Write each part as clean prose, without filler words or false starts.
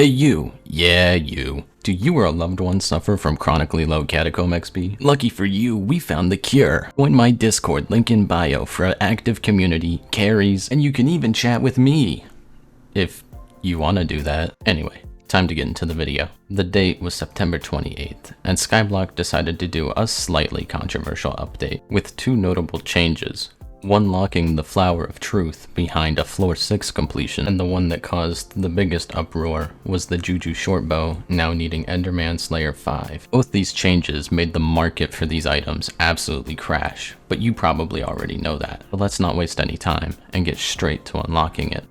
Hey you, yeah you. Do you or a loved one suffer from chronically low catacomb XP? Lucky for you, we found the cure. Join my Discord, link in bio, for an active community, carries, and you can even chat with me. If you want to do that. Anyway, time to get into the video. The date was September 28th, and Skyblock decided to do a slightly controversial update, with two notable changes. One locking the Flower of Truth behind a floor 6 completion, and the one that caused the biggest uproar was the JuJu Shortbow now needing Enderman Slayer 5. Both these changes made the market for these items absolutely crash, but you probably already know that. But let's not waste any time and get straight to unlocking it.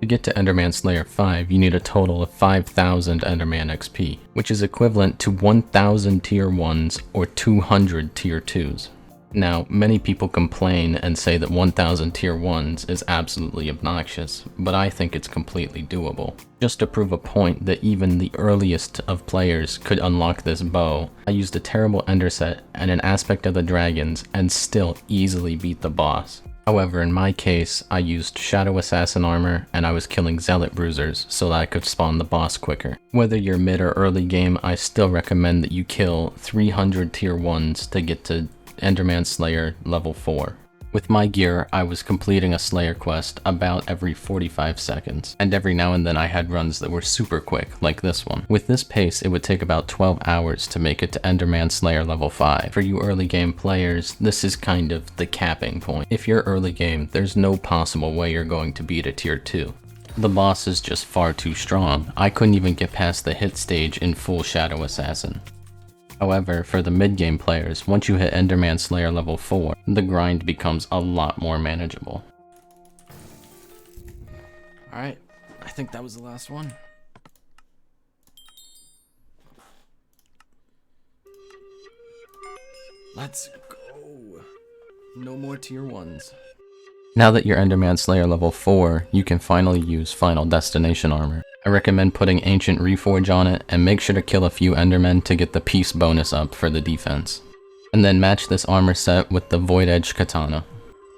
To get to Enderman Slayer 5, you need a total of 5,000 Enderman XP, which is equivalent to 1,000 tier 1s or 200 tier 2s. Now, many people complain and say that 1,000 tier 1s is absolutely obnoxious, but I think it's completely doable. Just to prove a point that even the earliest of players could unlock this bow, I used a terrible ender set and an aspect of the dragons and still easily beat the boss. However, in my case, I used Shadow Assassin armor and I was killing Zealot Bruisers so that I could spawn the boss quicker. Whether you're mid or early game, I still recommend that you kill 300 tier 1s to get to Enderman Slayer level 4. With my gear, I was completing a Slayer quest about every 45 seconds, and every now and then I had runs that were super quick, like this one. With this pace, it would take about 12 hours to make it to Enderman Slayer level 5. For you early game players, this is kind of the capping point. If you're early game, there's no possible way you're going to beat a tier 2. The boss is just far too strong. I couldn't even get past the hit stage in full Shadow Assassin. However, for the mid-game players, once you hit Enderman Slayer level 4, the grind becomes a lot more manageable. Alright, I think that was the last one. Let's go! No more tier 1s. Now that you're Enderman Slayer level 4, you can finally use Final Destination armor. I recommend putting Ancient Reforge on it, and make sure to kill a few Endermen to get the peace bonus up for the defense. And then match this armor set with the Void Edge Katana.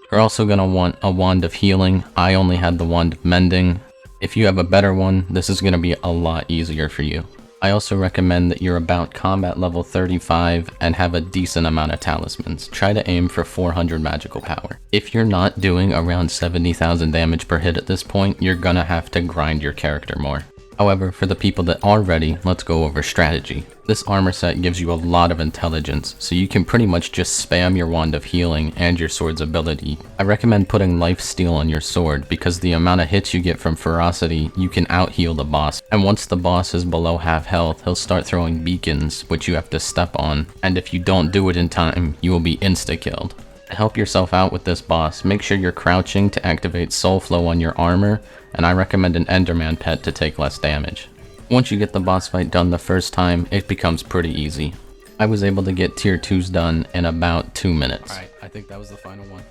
You're also going to want a Wand of Healing. I only had the Wand of Mending. If you have a better one, this is going to be a lot easier for you. I also recommend that you're about combat level 35 and have a decent amount of talismans. Try to aim for 400 magical power. If you're not doing around 70,000 damage per hit at this point, you're gonna have to grind your character more. However, for the people that are ready, let's go over strategy. This armor set gives you a lot of intelligence, so you can pretty much just spam your Wand of Healing and your sword's ability. I recommend putting Life Steal on your sword, because the amount of hits you get from Ferocity, you can out-heal the boss. And once the boss is below half health, he'll start throwing beacons, which you have to step on, and if you don't do it in time, you will be insta-killed. To help yourself out with this boss, make sure you're crouching to activate Soul Flow on your armor, and I recommend an Enderman pet to take less damage. Once you get the boss fight done the first time, it becomes pretty easy. I was able to get tier 2s done in about 2 minutes. Alright, I think that was the final one.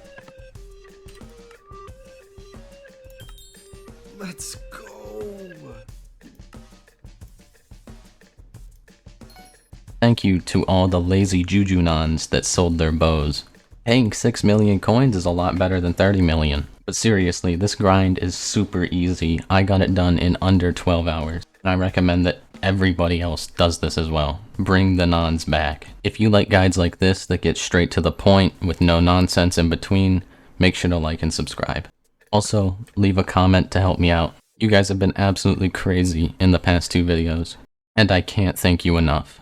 Let's go! Thank you to all the lazy JuJu nons that sold their bows. Paying 6 million coins is a lot better than 30 million. But seriously, this grind is super easy. I got it done in under 12 hours. And I recommend that everybody else does this as well. Bring the nons back. If you like guides like this that get straight to the point with no nonsense in between, make sure to like and subscribe. Also, leave a comment to help me out. You guys have been absolutely crazy in the past 2 videos, and I can't thank you enough.